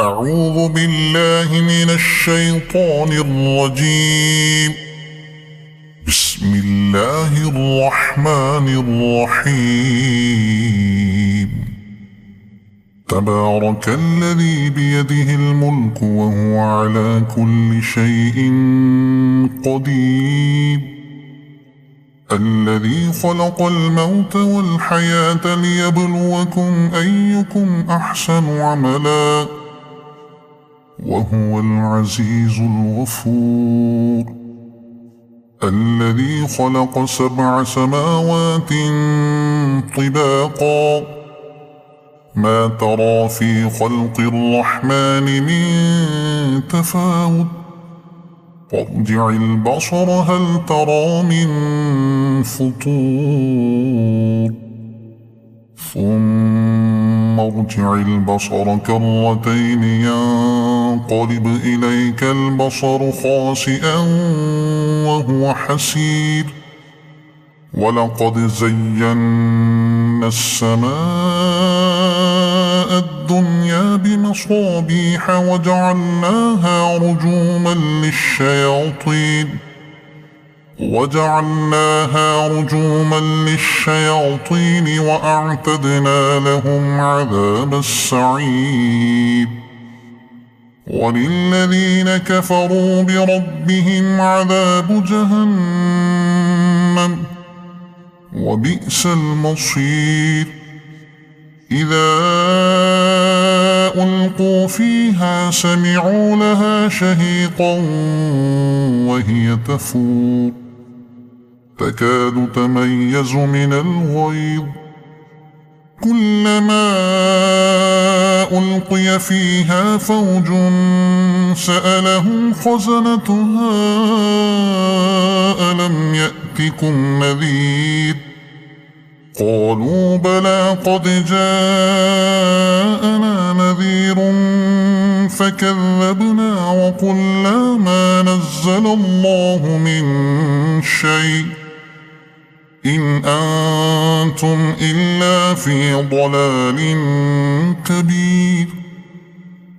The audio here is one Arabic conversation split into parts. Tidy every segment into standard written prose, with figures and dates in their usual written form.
أعوذ بالله من الشيطان الرجيم. بسم الله الرحمن الرحيم. تبارك الذي بيده الملك وهو على كل شيء قدير. الذي خلق الموت والحياة ليبلوكم أيكم أحسن عملا وهو العزيز الغفور. الذي خلق 7 سماوات طباقا ما ترى في خلق الرحمن من تفاوت فارجع البصر هل ترى من فطور ثم ارجع البصر كرتين ينقلب إليك البصر خاسئا وهو حسير. ولقد زينا السماء الدنيا بمصابيح وجعلناها رجوما للشياطين وأعتدنا لهم عذاب السعير. وللذين كفروا بربهم عذاب جهنم وبئس المصير. إذا ألقوا فيها سمعوا لها شهيقا وهي تفور تكاد تميز من الغيظ. كلما ألقي فيها فوج سألهم خزنتها ألم يأتكم نذير قالوا بلى قد جاءنا نذير فكذبنا وقلنا ما نزل الله من شيء إن أنتم إلا في ضلال كبير.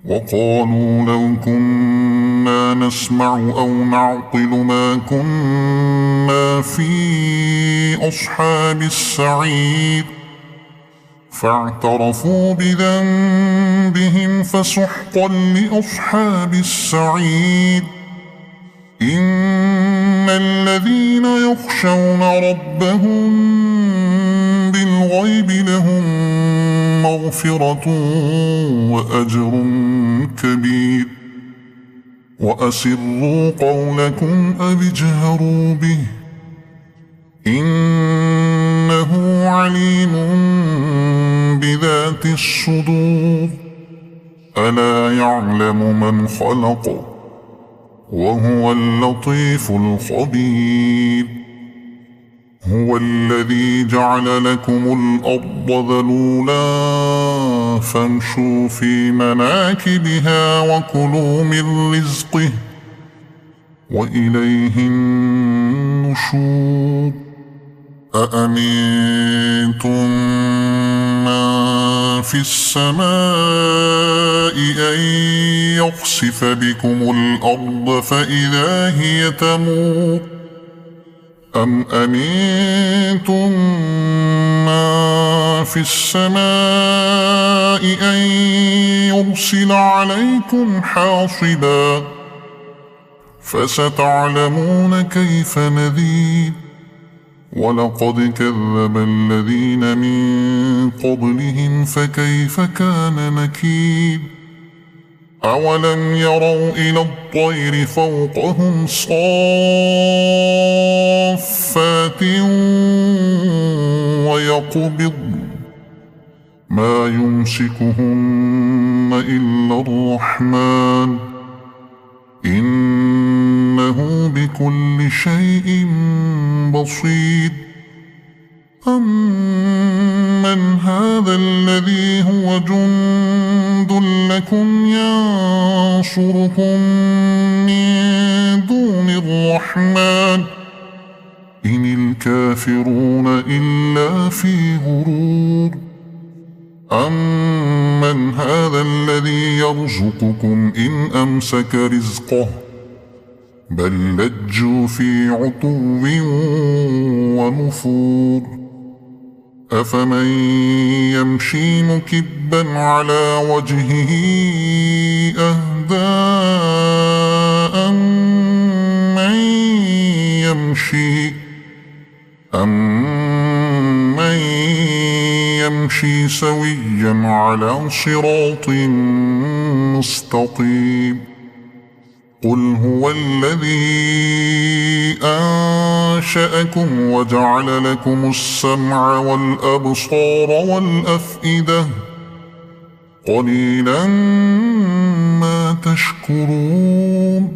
وقالوا لو كنا نسمع أو نعقل ما كنا في أصحاب السعير فاعترفوا بذنبهم فسحقا لأصحاب السعير. إن الذين يخشون ربهم بالغيب لهم مغفرة وأجر كبير. وأسروا قولكم أو اجهروا به إنه عليم بذات الصدور. ألا يعلم من خلق وهو اللطيف الخبير. هو الذي جعل لكم الأرض ذلولا فامشوا في مناكبها وكلوا من رزقه وإليه النشور. أأمنتم من في السماء أن يخسف بكم الأرض فإذا هي تمور أم أمنتم من في السماء أن يرسل عليكم حاصبا فستعلمون كيف نذير. ولقد كذب الذين من قبلهم فكيف كان نكير. أولم يروا إلى الطير فوقهم صافات ويقبض ما يمسكهن إلا الرحمن إنه بكل شيء بصير. أمن هذا الذي هو جند لكم ينصركم من دون الرحمن إن الكافرون إلا في غرور. أمن أمن هذا الذي يرزقكم إن أمسك رزقه بل لجوا في عتو ونفور أفمن يمشي مكبا على وجهه أهدى أمن يمشي سويا على صراط مستقيم قل هو الذي أنشأكم وجعل لكم السمع والأبصار والأفئدة قليلا ما تشكرون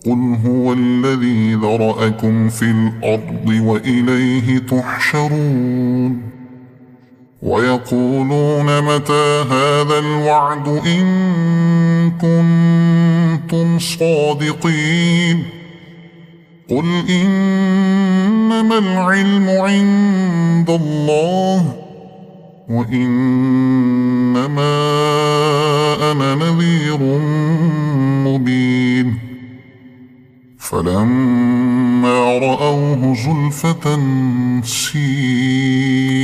قل هو الذي ذرأكم في الأرض وإليه تحشرون ويقولون متى هذا الوعد إن كنتم صادقين قل إنما العلم عند الله وإنما أنا نذير مبين فلما رأوه زلفة سيئت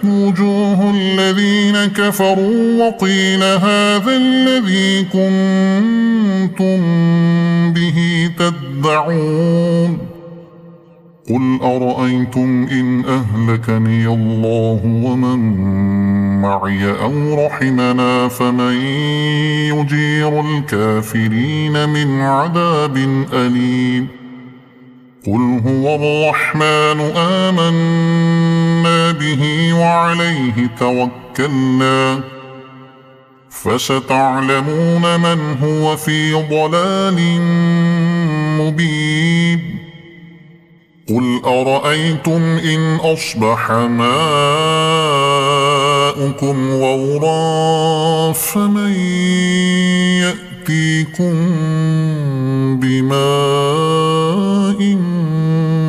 وجوه الذين كفروا وقيل هذا الذي كنتم به تدعون قل أرأيتم إن أهلكني الله ومن معي أو رحمنا فمن يجير الكافرين من عذاب أليم قل هو الرحمن آمنا به وعليه توكلنا فستعلمون من هو في ضلال مبين قل أرأيتم إن أصبح ماؤكم غورا فمن يأتيكم بماء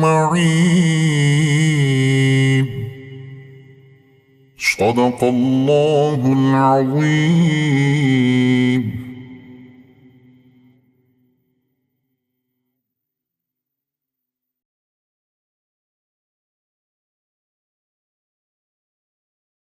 معين صدق الله العظيم.